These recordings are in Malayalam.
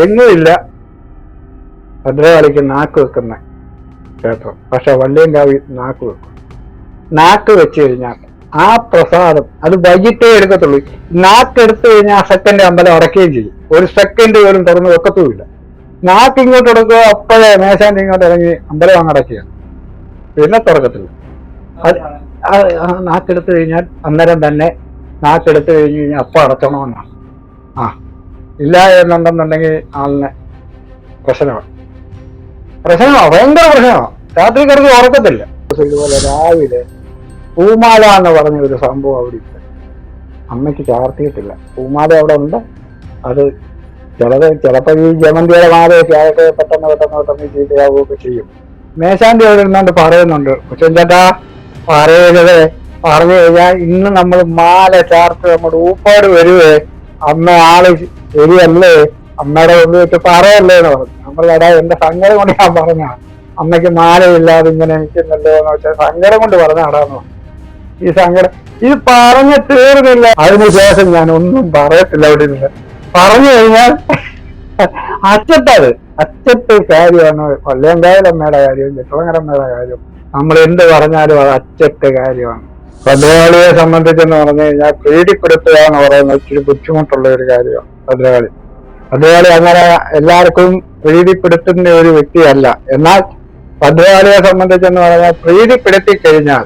എങ്ങുമില്ല ഭദ്രകാളിക്ക് നാക്ക് വെക്കുന്ന ക്ഷേത്രം. പക്ഷെ വള്ളിയങ്കാവി നാക്ക് വെക്കും. നാക്ക് വെച്ച് കഴിഞ്ഞാൽ ആ പ്രസാദം അത് വൈകിട്ടേ എടുക്കത്തുള്ളൂ. നാക്കെടുത്തു കഴിഞ്ഞാൽ ആ സെക്കൻഡ് അമ്പലം അടയ്ക്കുകയും ചെയ്യും. ഒരു സെക്കൻഡ് പോലും തുറന്ന് വെക്കത്തുമില്ല. നാക്ക് ഇങ്ങോട്ട് എടുക്കുക, അപ്പോഴേ മേശാന്തി ഇങ്ങോട്ട് ഇറങ്ങി അമ്പലം അങ്ങ് അടയ്ക്കുകയാണ്. പിന്നെ തുറക്കത്തില്ല. നാക്കെടുത്തു കഴിഞ്ഞാൽ അന്നേരം തന്നെ നാക്കെടുത്തു കഴിഞ്ഞ് കഴിഞ്ഞാൽ അപ്പം അടച്ചണമെന്നാണ്. ഇല്ല എന്നുണ്ടെന്നുണ്ടെങ്കിൽ ആളിനെ പ്രശ്നമാണ്. ഭയങ്കര പ്രശ്നമാണ്. രാത്രി കിടന്ന് ഉറക്കത്തില്ല. ഇതുപോലെ രാവിലെ പൂമാല എന്ന് പറഞ്ഞ ഒരു സംഭവം അവിടെ ഇല്ല. അമ്മയ്ക്ക് ചാർത്തിയിട്ടില്ല. പൂമാല അവിടെ ഉണ്ട്. അത് ചിലപ്പോൾ ഈ ജമന്തിയുടെ മാലയൊക്കെ ആയിട്ട് പെട്ടെന്ന് ചീത്തയാവുകയൊക്കെ ചെയ്യും. മേശാന്തി അവിടെ ഇരുന്നുകൊണ്ട് പറയുന്നുണ്ട്, കൊച്ചൻ ചേട്ടാ പറയരുത്, പറഞ്ഞു കഴിഞ്ഞാൽ ഇന്ന് നമ്മൾ മാല ചാർത്ത് നമ്മുടെ ഊപ്പാട് വരുവേ, അമ്മ ആള് ശരിയല്ലേ, അമ്മയുടെ മുമ്പ് വെച്ച് പറയല്ലേ എന്ന് പറഞ്ഞു. നമ്മളെടാ എന്റെ സങ്കടം കൊണ്ട് ഞാൻ പറഞ്ഞ, അമ്മയ്ക്ക് മാലയില്ലാതെ ഇങ്ങനെ നിൽക്കുന്നല്ലോ എന്ന് വെച്ചാൽ സങ്കടം കൊണ്ട് പറഞ്ഞാടാന്ന് പറഞ്ഞു. ഈ സങ്കടം ഇത് പറഞ്ഞ് തീർന്നില്ല. അതിനുശേഷം ഞാൻ ഒന്നും പറയത്തില്ല. അവിടെ നിന്ന് പറഞ്ഞു കഴിഞ്ഞാൽ അച്ചത്തെ കാര്യമാണ്. വള്ളിയങ്കാവിലമ്മയുടെ കാര്യവും ചിത്രങ്ങരമ്മയുടെ കാര്യവും നമ്മൾ എന്ത് പറഞ്ഞാലും അത് അച്ചത്തെ കാര്യമാണ്. ഭദ്രകാളിയെ സംബന്ധിച്ചെന്ന് പറഞ്ഞു കഴിഞ്ഞാൽ പേടിപ്പെടുത്തുക എന്ന് പറയുന്നത് ഇച്ചിരി ബുദ്ധിമുട്ടുള്ള ഒരു കാര്യമാണ്. ഭദ്രകാളി അങ്ങനെ എല്ലാവർക്കും പ്രീതിപ്പെടുത്തുന്ന ഒരു വ്യക്തിയല്ല. എന്നാൽ ഭദ്രകാളിയെ സംബന്ധിച്ചെന്ന് പറഞ്ഞാൽ പ്രീതിപ്പെടുത്തി കഴിഞ്ഞാൽ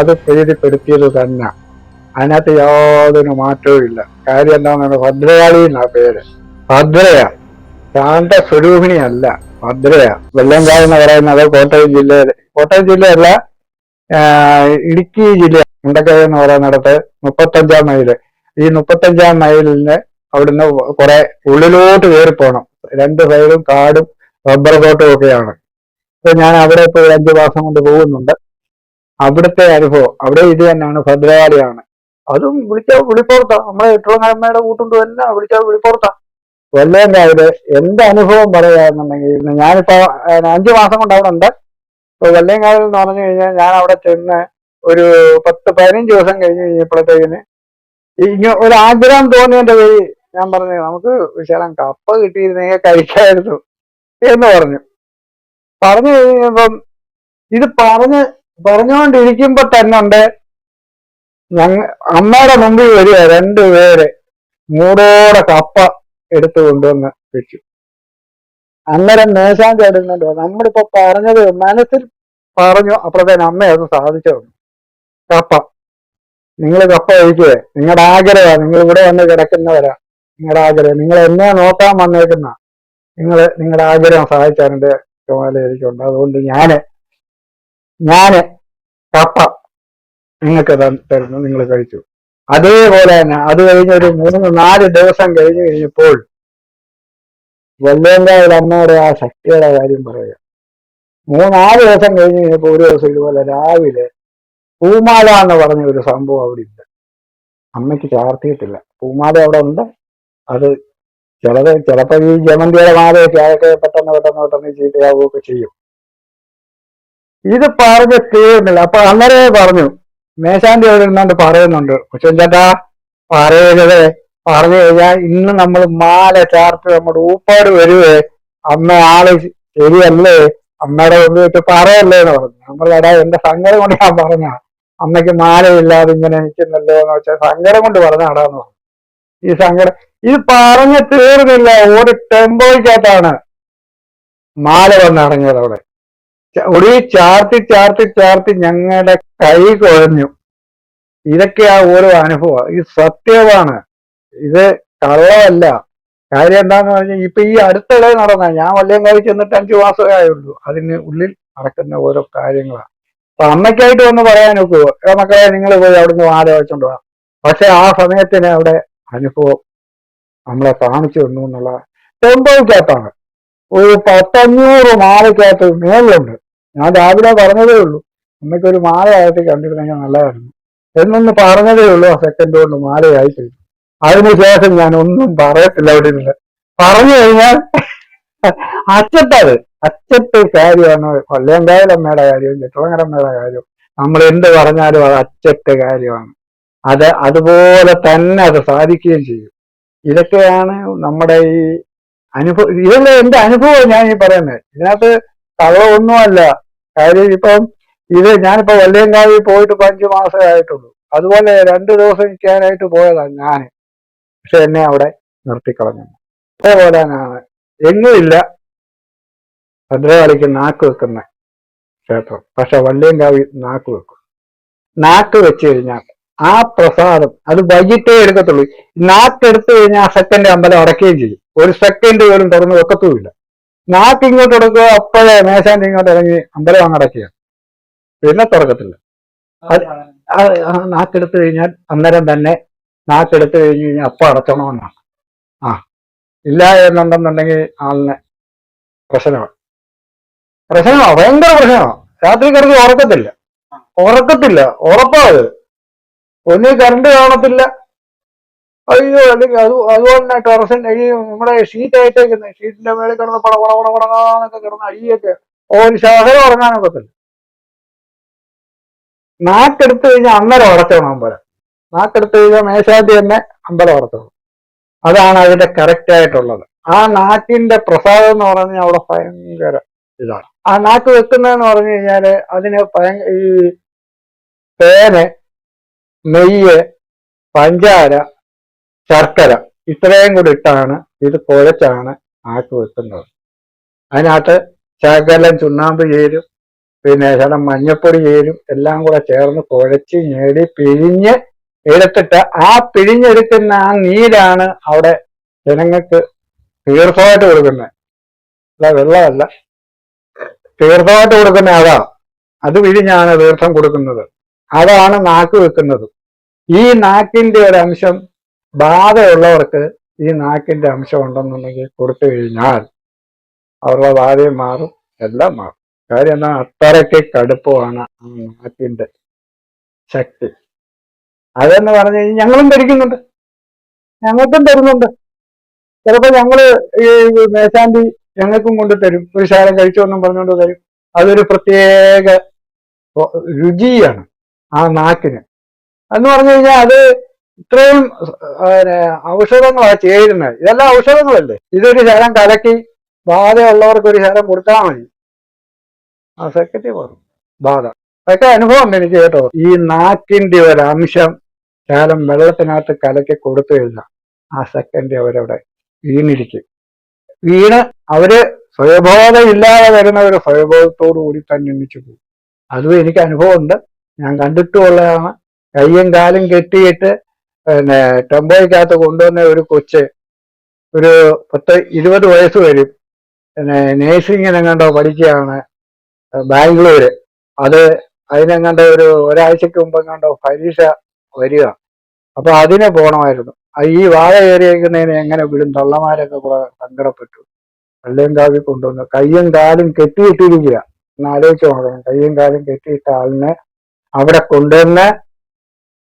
അത് പ്രീതിപ്പെടുത്തിയത് തന്നെ. അതിനകത്ത് യാതൊരു മാറ്റവും ഇല്ല. കാര്യം എന്താണെന്നാണ്, ഭദ്രകാളി എന്നാ പേര്. ഭദ്രയ, ശാന്ത സ്വരൂപിണിയല്ല, ഭദ്രയ. വെള്ളങ്കാവ് എന്ന് പറയുന്നത് കോട്ടയം ജില്ലയല്ല, ഇടുക്കി ജില്ല മുണ്ടക്കയം എന്ന് പറയുന്നിടത്ത് 35-ാം മൈല്. ഈ 35-ാം മൈലിന് അവിടുന്ന് കുറെ ഉള്ളിലോട്ട് കയറി പോകണം. 2 സൈഡും കാടും റബ്ബർ തോട്ടവും ഒക്കെയാണ്. ഇപ്പൊ ഞാൻ അവിടെ ഇപ്പോൾ 5 മാസം കൊണ്ട് പോകുന്നുണ്ട്. അവിടുത്തെ അനുഭവം അവിടെ ഇത് തന്നെയാണ്. ഭദ്രകാളിയാണ്. അതും വിളിപ്പുറത്താ. നമ്മളെ ഇട്ടുളങ്ങമ്മയുടെ കൂട്ടുണ്ടും എല്ലാം വിളിപ്പുറത്താ. വെള്ളയങ്കാവില് എന്റെ അനുഭവം പറയുകയാണെന്നുണ്ടെങ്കിൽ, ഞാനിപ്പോ 5 മാസം കൊണ്ട് അവിടെ ഉണ്ട്. ഇപ്പൊ വെള്ളയങ്കാവിൽ എന്ന് പറഞ്ഞു കഴിഞ്ഞാൽ ഞാൻ അവിടെ ചെന്ന് ഒരു 10-15 ദിവസം കഴിഞ്ഞ് കഴിഞ്ഞപ്പോഴത്തേക്കിന് ഒരു ആഗ്രഹം തോന്നിയതിന്റെ വഴി ഞാൻ പറഞ്ഞു, നമുക്ക് വിശാലം കപ്പ കിട്ടിയിരുന്നെങ്കിൽ കഴിക്കായിരുന്നു എന്ന് പറഞ്ഞു കഴിഞ്ഞപ്പം ഇത് പറഞ്ഞുകൊണ്ടിരിക്കുമ്പോ തന്നെ ഉണ്ട് അമ്മയുടെ മുമ്പിൽ വരിക 2 പേര് മൂടോടെ കപ്പ എടുത്തു കൊണ്ടുവന്ന് വെച്ചു. അന്നേരം മേശാന്തി എടുക്കുന്നുണ്ട്. നമ്മളിപ്പോ പറഞ്ഞത് മനസ്സിൽ പറഞ്ഞു, അപ്പോഴത്തേന് അമ്മ അത് സാധിച്ചു. കപ്പ, നിങ്ങൾ കപ്പ കഴിക്കുക, നിങ്ങളുടെ ആഗ്രഹമാണ്. നിങ്ങൾ ഇവിടെ വന്ന് കിടക്കുന്നവരാ, നിങ്ങളുടെ ആഗ്രഹം. നിങ്ങൾ എന്നെ നോക്കാൻ വന്നേക്കുന്ന നിങ്ങളുടെ ആഗ്രഹം സഹായിച്ചാൽ ചുമല എനിക്കുണ്ട്. അതുകൊണ്ട് ഞാന് കപ്പ നിങ്ങൾക്ക് തരുന്നു, നിങ്ങൾ കഴിച്ചു. അതേപോലെ തന്നെ അത് കഴിഞ്ഞ് ഒരു 3-4 ദിവസം കഴിഞ്ഞ് കഴിഞ്ഞപ്പോൾ വെള്ളയങ്കാവിൽ അമ്മയുടെ ആ ശക്തിയുടെ കാര്യം പറയുക. 3-4 ദിവസം കഴിഞ്ഞ് കഴിഞ്ഞപ്പോൾ ഒരു ദിവസം ഇതുപോലെ രാവിലെ പൂമാല എന്ന് പറഞ്ഞ ഒരു സംഭവം അവിടെ ഇല്ല. അമ്മയ്ക്ക് ചാർത്തിയിട്ടില്ല. പൂമാല അവിടെ ഉണ്ട്. അത് ചിലപ്പോ ഈ ജമന്തിയുടെ മാലയൊക്കെ ആയൊക്കെ പെട്ടെന്ന് ചീത്തയാവുകയൊക്കെ ചെയ്യും. ഇത് പറഞ്ഞ് തീർന്നില്ല. അപ്പൊ അന്നേരേ പറഞ്ഞു, മേശാന്തി അവിടെ ഇരുന്നാണ്ട് പറയുന്നുണ്ട്, കൊച്ചൻ ചേട്ടാ പറയരുത്, പറഞ്ഞു കഴിഞ്ഞാൽ ഇന്ന് നമ്മൾ മാല ചാർത്ത് നമ്മുടെ ഊപ്പാട് വരുവേ, അമ്മ ആള് ശരിയല്ലേ, അമ്മയുടെ മുമ്പ് വെച്ച് പറയല്ലേ എന്ന് പറഞ്ഞു. നമ്മളെടാ എന്റെ സങ്കടം കൊണ്ട് ഞാൻ പറഞ്ഞ, അമ്മയ്ക്ക് മാലയില്ലാതെ ഇങ്ങനെ നിൽക്കുന്നല്ലോ എന്ന് വെച്ചാൽ സങ്കടം കൊണ്ട് പറഞ്ഞാടാന്ന് പറഞ്ഞു. ഈ സങ്കടം ഇത് പറഞ്ഞ് തീർന്നില്ല. ഒരു ടെമ്പോയ്ക്കകത്താണ് മാല വന്നിറങ്ങിയത്. അവിടെ ഒരു ചാർത്തി ഞങ്ങളുടെ കൈ കുഴഞ്ഞു. ഇതൊക്കെയാ ഓരോ അനുഭവം. ഇത് സത്യമാണ്, ഇത് കള്ളമല്ല. കാര്യം എന്താന്ന് പറഞ്ഞാൽ ഇപ്പൊ ഈ അടുത്തിടെ നടന്ന, ഞാൻ വള്ളിയങ്കാവിൽ ചെന്നിട്ട് 5 മാസമേ ആയുള്ളൂ. അതിന് ഉള്ളിൽ നടക്കുന്ന ഓരോ കാര്യങ്ങളാണ്. അപ്പൊ അമ്മയ്ക്കായിട്ട് വന്ന് പറയാൻ നോക്കുവോ, മക്കളെ നിങ്ങൾ പോയി അവിടുന്ന് മാല വെച്ചോണ്ട് പോവാ. പക്ഷെ ആ സമയത്തിന് അവിടെ അനുഭവം നമ്മളെ കാണിച്ചു തന്നു എന്നുള്ള ടെമ്പോയ്ക്കകത്താണ്. ഒരു 10-500 മാലയ്ക്കകത്ത് മേലുണ്ട്. ഞാൻ രാവിലെ പറഞ്ഞതേ ഉള്ളൂ, അമ്മയ്ക്കൊരു മാലയായിട്ട് കണ്ടിരുന്നെങ്കിൽ നല്ലതായിരുന്നു എന്നൊന്ന് പറഞ്ഞതേ ഉള്ളൂ. ആ സെക്കൻഡ് കൊണ്ട് മാലയായി കഴിഞ്ഞു. അതിനുശേഷം ഞാൻ ഒന്നും പറയത്തില്ല. അവിടെ ഇരുന്ന് പറഞ്ഞു കഴിഞ്ഞാൽ അച്ചത്തെ കാര്യമാണ്. വള്ളിയങ്കാവിലമ്മയുടെ കാര്യവും ചിത്രങ്ങരമ്മയുടെ കാര്യവും നമ്മൾ എന്ത് പറഞ്ഞാലും അത് അച്ചത്തെ കാര്യമാണ്. അതുപോലെ തന്നെ അത് സാധിക്കുകയും ചെയ്യും. ഇതൊക്കെയാണ് നമ്മുടെ ഈ ഇതല്ല എന്റെ അനുഭവം ഞാൻ ഈ പറയുന്നത്. ഇതിനകത്ത് കള്ളമൊന്നുമല്ല. കാര്യം ഇപ്പം ഞാനിപ്പോ വല്യങ്കാവിൽ പോയിട്ട് 5 മാസമേ ആയിട്ടുള്ളൂ. അതുപോലെ 2 ദിവസം നിൽക്കാനായിട്ട് പോയതാണ് ഞാൻ. പക്ഷെ എന്നെ അവിടെ നിർത്തിക്കളഞ്ഞു. അതേപോലെയാണ് എങ്ങുമില്ല ഭദ്രകാളിക്ക് നാക്ക് വെക്കുന്ന ക്ഷേത്രം. പക്ഷെ വല്യങ്കാവി നാക്ക് വെക്കും. നാക്ക് വെച്ച് കഴിഞ്ഞാൽ ആ പ്രസാദം അത് വൈകിട്ടേ എടുക്കത്തുള്ളൂ. നാക്കെടുത്തു കഴിഞ്ഞാൽ ആ സെക്കൻഡ് അമ്പലം അടയ്ക്കുകയും ചെയ്യും. 1 സെക്കൻഡ് പോലും തുറന്ന് വെക്കത്തുമില്ല. നാക്ക് ഇങ്ങോട്ട് എടുക്കുക, അപ്പോഴേ മേശാന്റെ ഇങ്ങോട്ട് ഇറങ്ങി അമ്പലം അങ്ങ് അടയ്ക്കുക, പിന്നെ തുറക്കത്തില്ല. നാക്കെടുത്തു കഴിഞ്ഞാൽ അന്നേരം തന്നെ നാക്കെടുത്തു കഴിഞ്ഞ് കഴിഞ്ഞാൽ അപ്പം അടച്ചണമെന്നാണ്. ഇല്ല എന്നുണ്ടെന്നുണ്ടെങ്കിൽ ആളിനെ പ്രശ്നമാണ്. ഭയങ്കര പ്രശ്നമാണ്. രാത്രി കിടന്ന് ഉറക്കത്തില്ല. ഉറപ്പാത് ഒന്നീ കറണ്ട് കാണത്തില്ല. അയ്യോ, അല്ലെങ്കിൽ അതുപോലെ ടെറസിന്റെ ഈ നമ്മുടെ ഷീറ്റ് ആയിട്ടേക്കുന്ന ഷീറ്റിന്റെ മേളിൽ കിടന്ന് പടപടപടപടന്നൊക്കെ കിടന്ന് അടിയൊക്കെ ഒരു ശകലം ഉറങ്ങാനൊക്കത്തില്ല. നാക്കെടുത്തു കഴിഞ്ഞാൽ അന്നേരം അടച്ചോണം അമ്പലം. നാക്കെടുത്തു കഴിഞ്ഞാൽ മേശാന്തി തന്നെ അമ്പലം അടച്ചോണം. അതാണ് അതിന്റെ കറക്റ്റ് ആയിട്ടുള്ളത്. ആ നാക്കിന്റെ പ്രസാദം എന്ന് പറഞ്ഞാൽ അവിടെ ഭയങ്കര ഇതാണ്. ആ നാക്ക് വെക്കുന്നതെന്ന് പറഞ്ഞു കഴിഞ്ഞാല് അതിന് ഈ തേന്, നെയ്യ്, പഞ്ചാര, ശർക്കര ഇത്രയും കൂടി ഇട്ടാണ് ഇത് കുഴച്ചാണ് നാക്ക് വെക്കുന്നത്. അതിനകത്ത് ശകലം ചുണ്ണാമ്പ് ചേരും, പിന്നെ ശകലം മഞ്ഞപ്പൊടി ചേരും, എല്ലാം കൂടെ ചേർന്ന് കുഴച്ച് ഞെടി പിഴിഞ്ഞ് എടുത്തിട്ട് ആ പിഴിഞ്ഞെടുക്കുന്ന ആ നീരാണ് അവിടെ ജനങ്ങൾക്ക് തീർത്ഥമായിട്ട് കൊടുക്കുന്നത്. അല്ല, വെള്ളമല്ല, തീർത്ഥമായിട്ട് കൊടുക്കുന്ന അതാ. അത് പിഴിഞ്ഞാണ് തീർത്ഥം കൊടുക്കുന്നത്. അതാണ് നാക്ക് വെക്കുന്നത്. ഈ നാക്കിന്റെ ഒരു അംശം ബാധയുള്ളവർക്ക് ഈ നാക്കിന്റെ അംശം ഉണ്ടെന്നുണ്ടെങ്കിൽ കൊടുത്തു കഴിഞ്ഞാൽ അവരുടെ ബാധയും മാറും, എല്ലാം മാറും. കാര്യം എന്താ, അത്രയ്ക്ക് കടുപ്പമാണ് ആ നാക്കിന്റെ ശക്തി. അതെന്ന് പറഞ്ഞു കഴിഞ്ഞാൽ ഞങ്ങളും ധരിക്കുന്നുണ്ട്, ഞങ്ങൾക്കും തരുന്നുണ്ട്. ചിലപ്പോൾ ഞങ്ങള് ഈ മേശാന്തി ഞങ്ങൾക്കും കൊണ്ട് തരും. ഒരു ശാലം കഴിച്ചോന്നും പറഞ്ഞുകൊണ്ട് തരും. അതൊരു പ്രത്യേക രുചിയാണ് ആ നാക്കിന്. എന്ന് പറഞ്ഞു കഴിഞ്ഞാൽ അത് ഇത്രയും ഔഷധങ്ങളാണ് ചേരുന്നത്. ഇതെല്ലാം ഔഷധങ്ങളല്ലേ. ഇതൊരു ശരം കലക്കി ബാധയുള്ളവർക്ക് ഒരു ശരം കൊടുത്താൽ മതി, ആ സെക്കൻഡ് മാറും ബാധ. അതൊക്കെ അനുഭവം ഉണ്ട് എനിക്ക് കേട്ടോ. ഈ നാക്കിന്റെ ഒരു അംശം ശകലം വെള്ളത്തിനകത്ത് കലക്കി കൊടുത്തു കഴിഞ്ഞാൽ ആ സെക്കൻഡ് അവരവിടെ വീണിരിക്കും. വീണ് അവര് സ്വയബോധം ഇല്ലാതെ വരുന്നവർ സ്വയബോധത്തോടു കൂടി തന്നെ എണ്ണിച്ചു പോകും. അതും എനിക്ക് അനുഭവമുണ്ട്, ഞാൻ കണ്ടിട്ടുള്ളതാണ്. കയ്യും കാലും കെട്ടിയിട്ട് പിന്നെ ടെമ്പോയ്ക്കകത്ത് കൊണ്ടുവന്ന ഒരു കൊച്ച്, ഒരു 10-20 വയസ്സ് വരും, പിന്നെ നേഴ്സിങ്ങിനെങ്ങാണ്ടോ പഠിക്കുകയാണ് ബാംഗ്ലൂര്. അതിനെങ്ങാണ്ട് ഒരാഴ്ചക്ക് മുമ്പെങ്ങാണ്ടോ പരീക്ഷ വരിക. അപ്പൊ അതിനെ പോകണമായിരുന്നു. ഈ വാഴ കയറിയേക്കുന്നതിന് എങ്ങനെ വിടും? തള്ളമാരൊക്കെ കൂടെ സങ്കടപ്പെട്ടു. വല്യങ്കാവിൽ കൊണ്ടുവന്ന് കയ്യും കാലും കെട്ടിയിട്ടിരിക്കുക. ഒന്ന് ആലോചിച്ച് നോക്കണം. കയ്യും കാലും കെട്ടിയിട്ട ആളിനെ അവിടെ കൊണ്ടുവന്ന്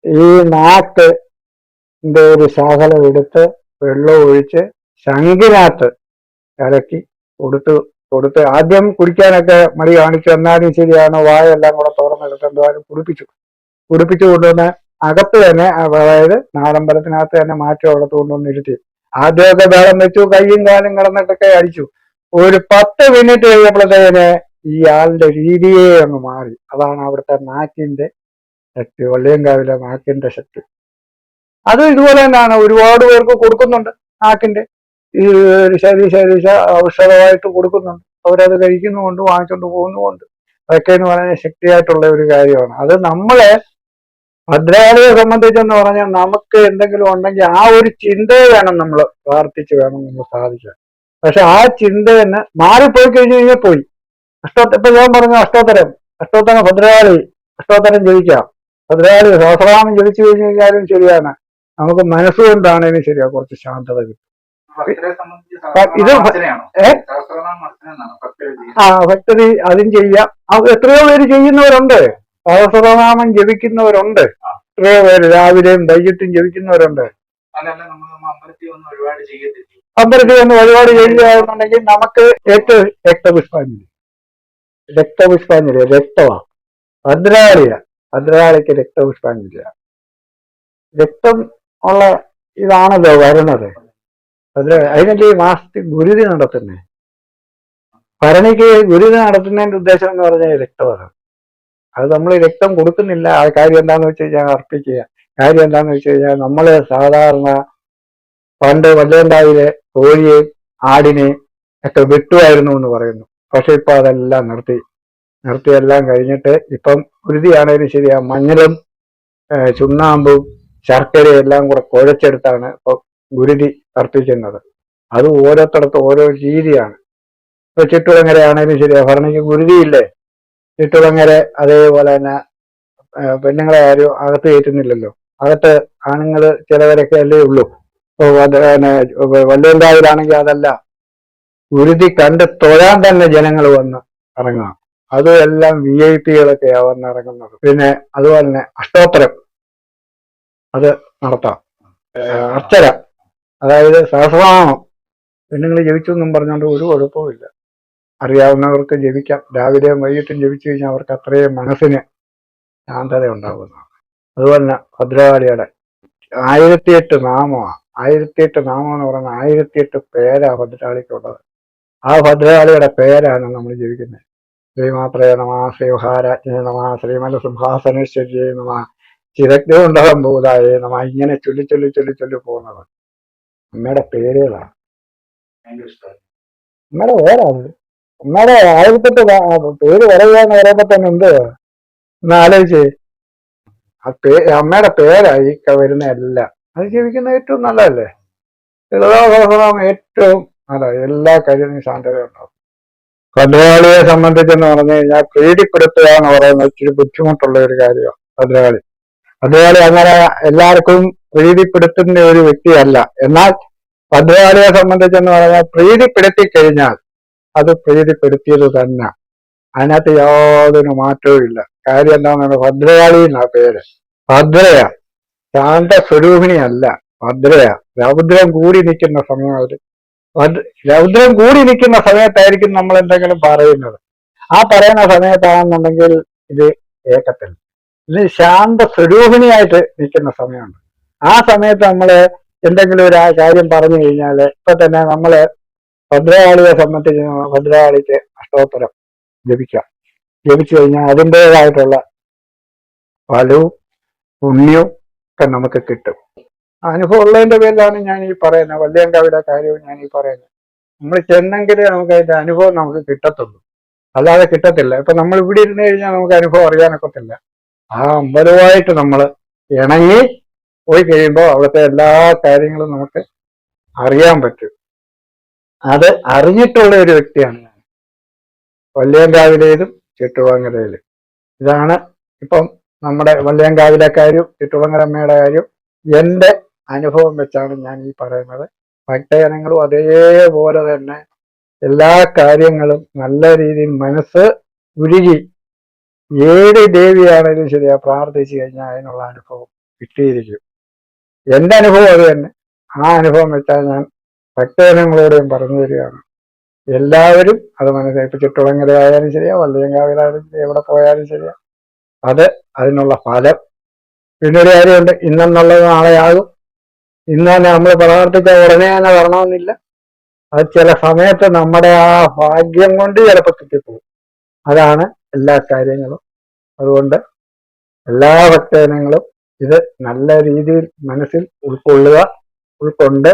ഈ നാക്കിന്റെ ഒരു ശകലം എടുത്ത് വെള്ളം ഒഴിച്ച് ശംഖിനകത്ത് കലക്കി കൊടുത്ത് ആദ്യം കുടിക്കാനൊക്കെ മടി കാണിച്ചു. എന്നാലും ശരിയാണ്, വായെല്ലാം കൂടെ തുറന്നെടുത്ത് എന്തായാലും കുടിപ്പിച്ചു കൊണ്ടുവന്ന് അകത്ത് തന്നെ, അതായത് നാടമ്പലത്തിനകത്ത് തന്നെ മാറ്റം അവിടത്ത് കൊണ്ടുവന്ന് ഇരുത്തി. ആദ്യമൊക്കെ ബേളം വെച്ചു, കയ്യും കാലും കിടന്നിട്ടൊക്കെ അടിച്ചു. ഒരു 10 മിനിറ്റ് കഴിഞ്ഞപ്പോഴത്തേന് ഈ ആളിന്റെ രീതിയെ അങ്ങ് മാറി. അതാണ് അവിടുത്തെ നാക്കിന്റെ ശക്തി, വല്യങ്കാവിലെ നാക്കിന്റെ ശക്തി. അത് ഇതുപോലെ തന്നെയാണ്, ഒരുപാട് പേർക്ക് കൊടുക്കുന്നുണ്ട്. നാക്കിന്റെ ഈ ശരീര ഔഷധമായിട്ട് കൊടുക്കുന്നുണ്ട്. അവരത് കഴിക്കുന്നുമുണ്ട്, വാങ്ങിച്ചുകൊണ്ട് പോകുന്നുമുണ്ട്. അതൊക്കെ എന്ന് പറയുന്നത് ശക്തിയായിട്ടുള്ള ഒരു കാര്യമാണ്. അത് നമ്മളെ ഭദ്രകാളിയെ സംബന്ധിച്ചെന്ന് പറഞ്ഞാൽ നമുക്ക് എന്തെങ്കിലും ഉണ്ടെങ്കിൽ ആ ഒരു ചിന്തയെ വേണം നമ്മൾ പ്രാർത്ഥിച്ച് വേണം നമ്മൾ സാധിക്കാൻ. പക്ഷെ ആ ചിന്ത തന്നെ മാറിപ്പോയി കഴിഞ്ഞു കഴിഞ്ഞാൽ പോയി. ഇപ്പൊ ഞാൻ പറഞ്ഞു അഷ്ടോത്തരം ഭദ്രകാളി അഷ്ടോത്തരം ജപിക്കാം. ഭദ്രകാളി സഹസ്രനാമം ജപിച്ചു കഴിഞ്ഞു കഴിഞ്ഞാലും ശരിയാണ്, നമുക്ക് മനസ്സുകൊണ്ടാണേലും ശരിയാ, കുറച്ച് ശാന്തത കിട്ടും. ഇത് ഭക്തരി അതും ചെയ്യാം. എത്രയോ പേര് ചെയ്യുന്നവരുണ്ട്, സഹസ്രനാമം ജപിക്കുന്നവരുണ്ട്. എത്രയോ പേര് രാവിലെയും വൈകിട്ടും ജപിക്കുന്നവരുണ്ട്. അമ്പലത്തിൽ വന്ന് വഴിപാട് ചെയ്യുകയാണെന്നുണ്ടെങ്കിൽ നമുക്ക് ഏറ്റവും രക്തപുഷ്പാഞ്ജലി രക്തമാണ്. ഭദ്രകാളിക്ക് രക്തപുഷ്പാഞ്ജലിയാണ്. രക്തം ഉള്ള ഇതാണല്ലോ വരുന്നത്. അതിനല്ലേ ഈ മാസത്തിൽ ഗുരുതി നടത്തുന്നേ. ഭരണിക്ക് ഗുരുതി നടത്തുന്നതിന്റെ ഉദ്ദേശം എന്ന് പറഞ്ഞാൽ രക്തമാണ്. അത് നമ്മൾ രക്തം കൊടുക്കുന്നില്ല. ആ കാര്യം എന്താന്ന് വെച്ച് കഴിഞ്ഞാൽ അർപ്പിക്കുക. കാര്യം എന്താന്ന് വെച്ച് കഴിഞ്ഞാൽ നമ്മള് സാധാരണ പണ്ട് വല്ലേണ്ടാവിലെ കോഴിയെ ആടിനെ ഒക്കെ വെട്ടുമായിരുന്നു എന്ന് പറയുന്നു. പക്ഷെ ഇപ്പൊ അതെല്ലാം നിർത്തിയെല്ലാം കഴിഞ്ഞിട്ട് ഇപ്പം ഗുരുതിയാണേലും ശരിയാ, മഞ്ഞളും ചുണ്ണാമ്പും ശർക്കരയും എല്ലാം കൂടെ കുഴച്ചെടുത്താണ് ഇപ്പൊ ഗുരുതി അർപ്പിക്കുന്നത്. അത് ഓരോരുത്തടത്തും ഓരോ രീതിയാണ്. ഇപ്പൊ ചുറ്റുളങ്ങര ആണേലും ശരിയാ, ഭരണിക്ക് ഗുരുതിയില്ലേ. ചുറ്റുളങ്ങര അതേപോലെ തന്നെ പെണ്ണുങ്ങളെ ആരും അകത്ത് കയറ്റുന്നില്ലല്ലോ. അകത്ത് ആണുങ്ങള് ചിലവരൊക്കെ അല്ലേ ഉള്ളൂ. വല്ലേണ്ടാവിലാണെങ്കിൽ അതല്ല, ഗുരുതി കണ്ട് തൊഴാൻ തന്നെ ജനങ്ങൾ വന്ന് ഇറങ്ങാം. അതും എല്ലാം VIP കളൊക്കെയാ വന്ന് ഇറങ്ങുന്നത്. പിന്നെ അതുപോലെ തന്നെ അഷ്ടോത്തരം അത് നടത്താം. അർച്ചന, അതായത് സഹസ്രനാമം പെണ്ണുങ്ങൾ ജപിച്ചു എന്നും പറഞ്ഞുകൊണ്ട് ഒരു കുഴപ്പമില്ല. അറിയാവുന്നവർക്ക് ജപിക്കാം. രാവിലെയും വൈകിട്ടും ജപിച്ചു കഴിഞ്ഞാൽ അവർക്ക് അത്രയും മനസ്സിന് ശാന്തത ഉണ്ടാകുന്നതാണ്. അതുപോലെ തന്നെ ഭദ്രകാളിയുടെ 1008 നാമമാണ്. 1008 നാമം എന്ന് പറയുന്നത് 1008 പേരാ ഭദ്രകാളിക്കുള്ളത്. ആ ഭദ്രകാളിയുടെ പേരാണ് നമ്മൾ ജപിക്കുന്നത്. ശ്രീമാത്രേ നമ, ശ്രീമഹാരാജ്ഞേ നമ, ശ്രീമല സിംഹാസനേശ്വര്യേ നമ, ചിരഗ്നോണ്ടഭൂതായേ നമ. ഇങ്ങനെ ചൊല്ലി ചൊല്ലി ചൊല്ലി ചൊല്ലി പോകുന്നത് അമ്മയുടെ പേരുകളാണ്. അമ്മയുടെ പേരാണ്. അമ്മയുടെ 1008 പേര് പറയുക എന്ന് പറയുമ്പോ തന്നെ എന്ത് ഒന്ന് ആലോചിച്ചേ. അമ്മയുടെ പേരായി വരുന്ന എല്ലാം അത് ജീവിക്കുന്ന ഏറ്റവും നല്ലതല്ലേ. ലളിതാസഹസ്രനാമം ഏറ്റവും നല്ല, എല്ലാ കാര്യത്തിനും ശാന്തത ഉണ്ടാവും. ഭദ്രകാളിയെ സംബന്ധിച്ചെന്ന് പറഞ്ഞു കഴിഞ്ഞാൽ പ്രീതിപ്പെടുത്തുക എന്ന് പറയുന്നത് ഇച്ചിരി ബുദ്ധിമുട്ടുള്ള ഒരു കാര്യമാണ്. ഭദ്രകാളി അങ്ങനെ എല്ലാവർക്കും പ്രീതിപ്പെടുത്തുന്ന ഒരു വ്യക്തിയല്ല. എന്നാൽ ഭദ്രകാളിയെ സംബന്ധിച്ചെന്ന് പറഞ്ഞാൽ പ്രീതിപ്പെടുത്തി കഴിഞ്ഞാൽ അത് പ്രീതിപ്പെടുത്തിയത് തന്നെ. അതിനകത്ത് യാതൊരു മാറ്റവും ഇല്ല. കാര്യം എന്താണെന്നാണ്, ഭദ്രകാളി എന്നാ പേര്. ഭദ്രയ, ശാന്ത സ്വരൂപിണിയല്ല, ഭദ്രയ. രൗദ്രം കൂടി നിൽക്കുന്ന സമയം രൗദ്രം കൂടി നിൽക്കുന്ന സമയത്തായിരിക്കും നമ്മൾ എന്തെങ്കിലും പറയുന്നത്. ആ പറയുന്ന സമയത്താണെന്നുണ്ടെങ്കിൽ ഇത് ഏക്കത്തില്ല. ഇത് ശാന്ത സ്വരൂപിണിയായിട്ട് നിൽക്കുന്ന സമയമുണ്ട്. ആ സമയത്ത് നമ്മള് എന്തെങ്കിലും ഒരു കാര്യം പറഞ്ഞു കഴിഞ്ഞാല് ഇപ്പൊ തന്നെ നമ്മള് ഭദ്രകാളിയെ സംബന്ധിച്ച് ഭദ്രകാളിക്ക് അഷ്ടോത്തരം ജപിച്ചു കഴിഞ്ഞാൽ അതിൻ്റെതായിട്ടുള്ള ഫലവും പുണ്യവും ഒക്കെ നമുക്ക് കിട്ടും. അനുഭവം ഉള്ളതിന്റെ പേരിലാണ് ഞാൻ ഈ പറയുന്നത്. വല്യങ്കാവിയുടെ കാര്യവും ഞാൻ ഈ പറയുന്നത്. നമ്മൾ ചെന്നെങ്കിലേ നമുക്ക് അതിന്റെ അനുഭവം നമുക്ക് കിട്ടത്തുള്ളൂ, അല്ലാതെ കിട്ടത്തില്ല. ഇപ്പൊ നമ്മൾ ഇവിടെ ഇരുന്ന് കഴിഞ്ഞാൽ നമുക്ക് അനുഭവം അറിയാനൊക്കത്തില്ല. ആ അമ്പലവുമായിട്ട് നമ്മൾ ഇണങ്ങി പോയി കഴിയുമ്പോൾ അവിടുത്തെ എല്ലാ കാര്യങ്ങളും നമുക്ക് അറിയാൻ പറ്റും. അത് അറിഞ്ഞിട്ടുള്ള ഒരു വ്യക്തിയാണ് ഞാൻ. വല്യങ്കാവിലേതും ചുറ്റുവങ്ങരയിലും. ഇതാണ് ഇപ്പം നമ്മുടെ വല്യങ്കാവിലെ കാര്യവും ചുറ്റുവങ്ങരമ്മയുടെ കാര്യവും എന്റെ അനുഭവം വെച്ചാണ് ഞാൻ ഈ പറയുന്നത്. ഭക്തജനങ്ങളും അതേപോലെ തന്നെ എല്ലാ കാര്യങ്ങളും നല്ല രീതിയിൽ മനസ്സ് ഉരുകി ഏത് ദേവിയാണെങ്കിലും ശരിയാ പ്രാർത്ഥിച്ചു കഴിഞ്ഞാൽ അതിനുള്ള അനുഭവം കിട്ടിയിരിക്കും. എന്റെ അനുഭവം അത് തന്നെ. ആ അനുഭവം വെച്ചാൽ ഞാൻ ഭക്തജനങ്ങളോടും പറഞ്ഞു തരികയാണ്. എല്ലാവരും അത് മനസ്സിലായി. ഇപ്പൊ ചുറ്റുളങ്ങര ആയാലും ശരിയാ, വല്യങ്കാവിലായാലും ശരിയാ, എവിടെ പോയാലും ശരിയാ, അത് അതിനുള്ള ഫലം. പിന്നെ ഒരു കാര്യമുണ്ട്, ഇന്നെന്നുള്ളത് നാളെയാകും. ഇന്ന് തന്നെ നമ്മൾ പ്രാർത്ഥിച്ച ഉടനെ തന്നെ വരണമെന്നില്ല. അത് ചില സമയത്ത് നമ്മുടെ ആ ഭാഗ്യം കൊണ്ട് ചിലപ്പോൾ കിട്ടിപ്പോകും. അതാണ് എല്ലാ കാര്യങ്ങളും. അതുകൊണ്ട് എല്ലാ ഭക്തജനങ്ങളും ഇത് നല്ല രീതിയിൽ മനസ്സിൽ ഉൾക്കൊണ്ട്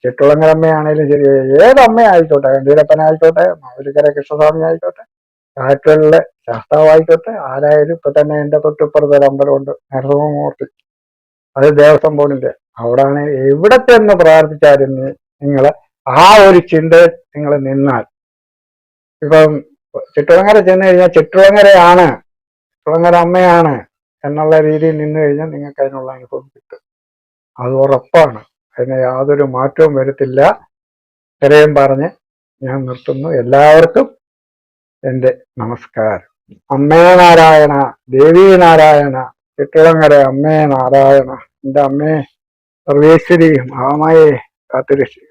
ചുറ്റുളങ്ങരമ്മയാണേലും ശരി, ഏതമ്മയായിക്കോട്ടെ, കണ്ടീരപ്പനായിക്കോട്ടെ, മാവേലിക്കര കൃഷ്ണസ്വാമി ആയിക്കോട്ടെ, കാറ്റുകളിലെ ശാസ്താവായിക്കോട്ടെ, ആരായാലും ഇപ്പൊ തന്നെ എന്റെ തൊട്ടിപ്പുറത്തൊരു അമ്പലമുണ്ട്, നരസിംഹമൂർത്തി, അത് ദേവസ്വം ബോർഡിന്റെ. അവിടാണ് എവിടെ ചെന്ന് പ്രാർത്ഥിച്ചാലും നിങ്ങൾ ആ ഒരു ചിന്ത നിങ്ങൾ നിന്നാൽ, ഇപ്പം ചുറ്റുളങ്ങര ചെന്ന് കഴിഞ്ഞാൽ ചുറ്റുളങ്ങര അമ്മയാണ് എന്നുള്ള രീതിയിൽ നിന്ന് കഴിഞ്ഞാൽ നിങ്ങൾക്ക് അതിനുള്ള അനുഭവം കിട്ടും. അത് ഉറപ്പാണ്. അതിന് യാതൊരു മാറ്റവും വരത്തില്ല. ഇത്രയും പറഞ്ഞ് ഞാൻ നിർത്തുന്നു. എല്ലാവർക്കും എൻ്റെ നമസ്കാരം. അമ്മേ നാരായണ, ദേവി നാരായണ, ചുറ്റുളങ്ങര അമ്മേ നാരായണ. എൻ്റെ അമ്മേ സർവേശ്വരി മഹാമായേ കാത്തുരക്ഷി.